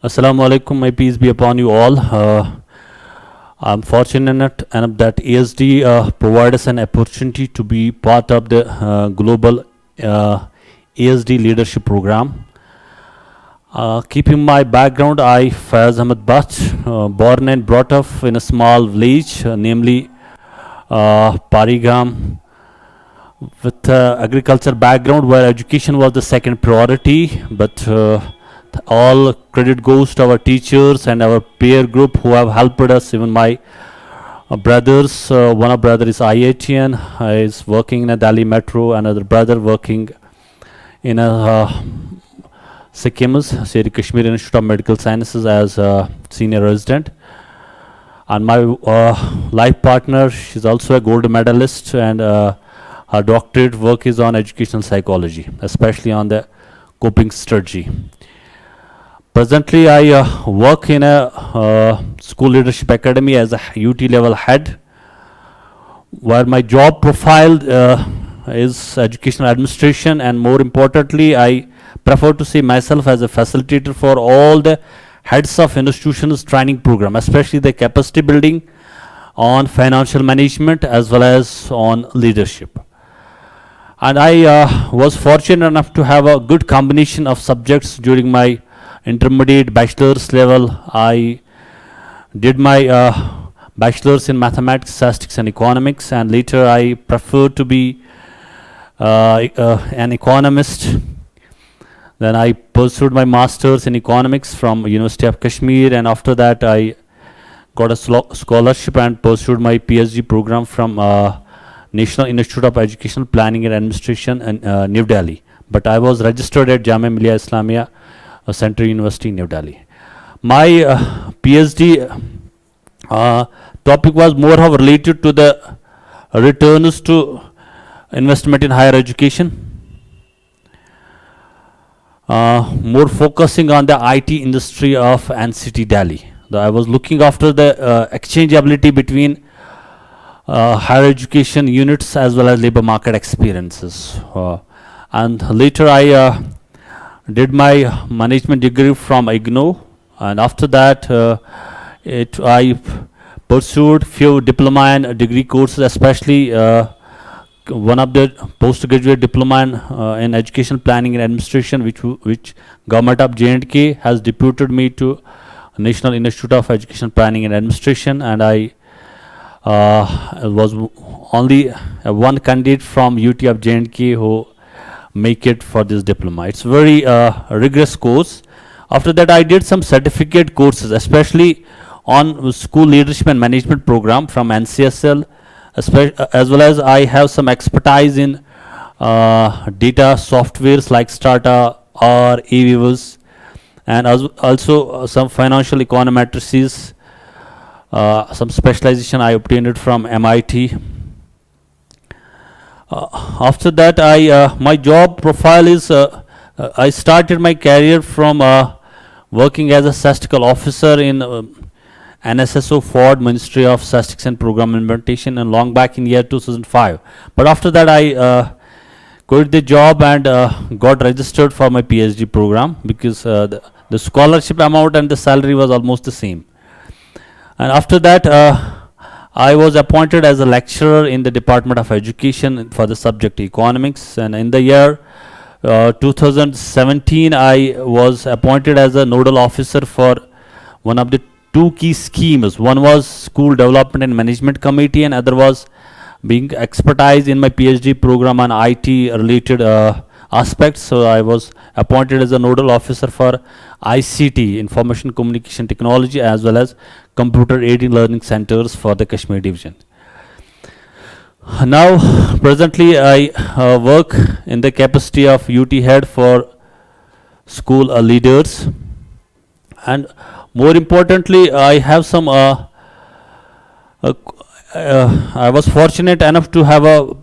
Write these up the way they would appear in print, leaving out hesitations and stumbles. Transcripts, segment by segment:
Assalamu alaikum, may peace be upon you all. I'm fortunate enough that ASD provides us an opportunity to be part of the global ASD leadership program. Keeping my background, I, Faiz Ahmed Bach, born and brought up in a small village, namely Parigam, with agriculture background where education was the second priority, but all credit goes to our teachers and our peer group who have helped us. Even my brothers, one of brother is IITian, is working in a Delhi metro, another brother working in a SIKIMS, Seri Kashmir Institute of Medical Sciences, as a senior resident. And my life partner, she's also a gold medalist, and her doctorate work is on educational psychology, especially on the coping strategy. Presently, I work in a school leadership academy as a UT level head, where my job profile is educational administration, and more importantly, I prefer to see myself as a facilitator for all the heads of institutions training program, especially the capacity building on financial management as well as on leadership. And I was fortunate enough to have a good combination of subjects during my intermediate bachelor's level. I did my bachelor's in mathematics, statistics and economics, and later I preferred to be an economist. Then I pursued my master's in economics from University of Kashmir, and after that I got a scholarship and pursued my PhD program from National Institute of Educational Planning and Administration in New Delhi. But I was registered at Jamia Millia Islamia Central University in New Delhi. My PhD topic was more of related to the returns to investment in higher education, more focusing on the IT industry of NCT Delhi. I was looking after the exchangeability between higher education units as well as labor market experiences. And later I did my management degree from IGNOU, and after that I pursued few diploma and degree courses, especially one of the postgraduate diploma in education planning and administration, which government of J&K has deputed me to National Institute of Education Planning and Administration, and I was only one candidate from UT of J&K who make it for this diploma. It's very rigorous course. After that I did some certificate courses, especially on school leadership and management program from NCSL, as well as I have some expertise in data softwares like Strata or eVivus, and also some financial econometrics, some specialization I obtained it from MIT. After that, my job profile is I started my career from working as a statistical officer in NSSO Ford Ministry of Statistics and Program Implementation, and long back in year 2005. But after that, I quit the job and got registered for my PhD program, because the scholarship amount and the salary was almost the same. And after that, I was appointed as a lecturer in the Department of Education for the subject economics, and in the year 2017 I was appointed as a nodal officer for one of the two key schemes. One was School Development and Management Committee, and other was being expertise in my PhD program on IT related aspects. So I was appointed as a nodal officer for ICT, Information Communication Technology, as well as Computer Aided Learning Centers for the Kashmir division. Now presently I work in the capacity of UT head for school leaders, and more importantly I have some I was fortunate enough to have a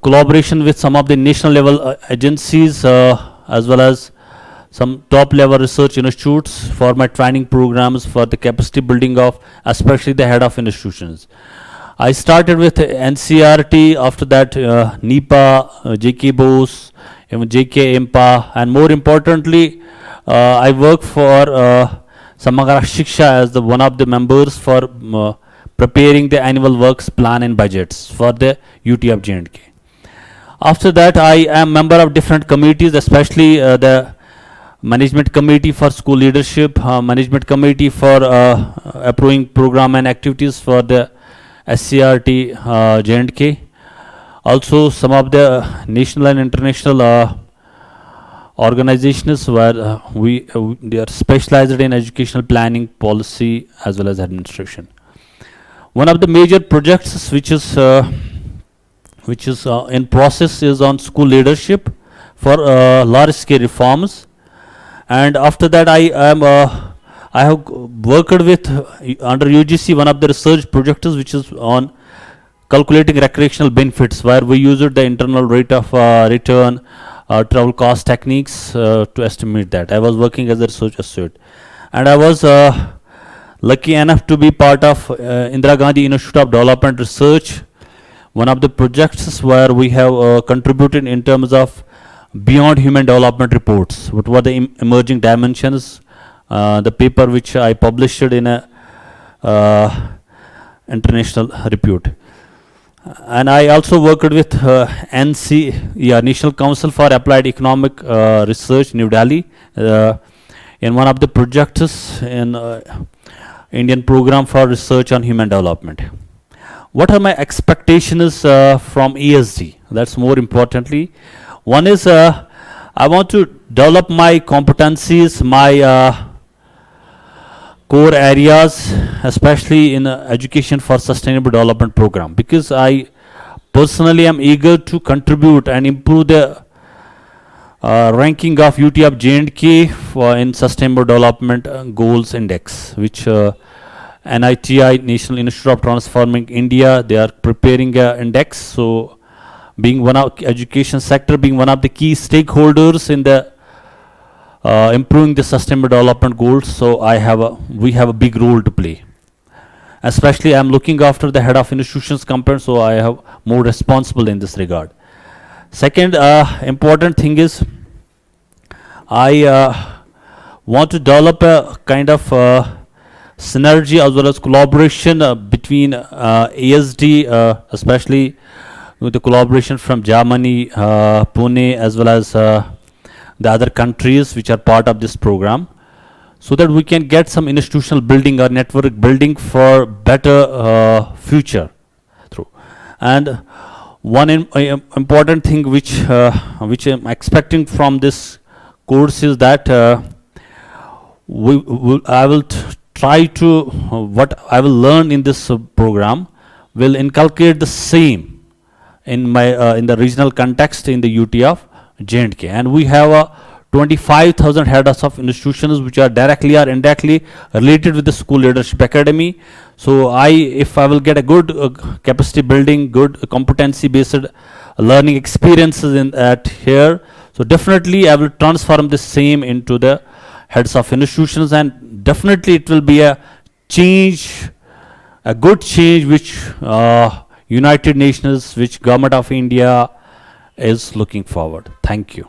collaboration with some of the national level agencies, as well as some top level research institutes for my training programs for the capacity building of especially the head of institutions. I started with NCRT, after that NEPA, JK Bose, even JK, IMPA, and more importantly, I work for Samagara Shiksha as the one of the members for preparing the annual works plan and budgets for the UT of J&K. After that, I am member of different committees, especially the management committee for school leadership, management committee for approving program and activities for the SCRT J&K. Also, some of the national and international organizations where they are specialized in educational planning, policy, as well as administration. One of the major projects which is in process is on school leadership for large scale reforms. And after that, I have worked with under UGC one of the research projects which is on calculating recreational benefits, where we used the internal rate of return, travel cost techniques to estimate that. I was working as a research associate, and I was lucky enough to be part of Indira Gandhi Institute of Development Research, one of the projects where we have contributed in terms of beyond human development reports. What were the emerging dimensions? The paper which I published in a international repute. And I also worked with National Council for Applied Economic Research, New Delhi, in one of the projects in Indian Program for Research on Human Development. What are my expectations from ESD? That's more importantly. One is I want to develop my competencies, my core areas, especially in education for sustainable development program, because I personally am eager to contribute and improve the ranking of UT of J&K in Sustainable Development Goals Index, which NITI, National Institute of Transforming India, they are preparing an index. So being one of education sector, being one of the key stakeholders in the improving the sustainable development goals, so we have a big role to play. Especially I'm looking after the head of institutions component, so I have more responsible in this regard. Second important thing is I want to develop a kind of synergy as well as collaboration between ASD, especially with the collaboration from Germany, Pune, as well as the other countries which are part of this program, so that we can get some institutional building or network building for better future through. And one important thing which I'm expecting from this course is that I will try to what I will learn in this program will inculcate the same in my in the regional context in the UT of J&K. And we have 25,000 heads of institutions which are directly or indirectly related with the School Leadership Academy. So if I will get a good capacity building, good competency based learning experiences in at here, so definitely I will transform the same into the heads of institutions, and definitely it will be a change, a good change which United Nations, which Government of India is looking forward. Thank you.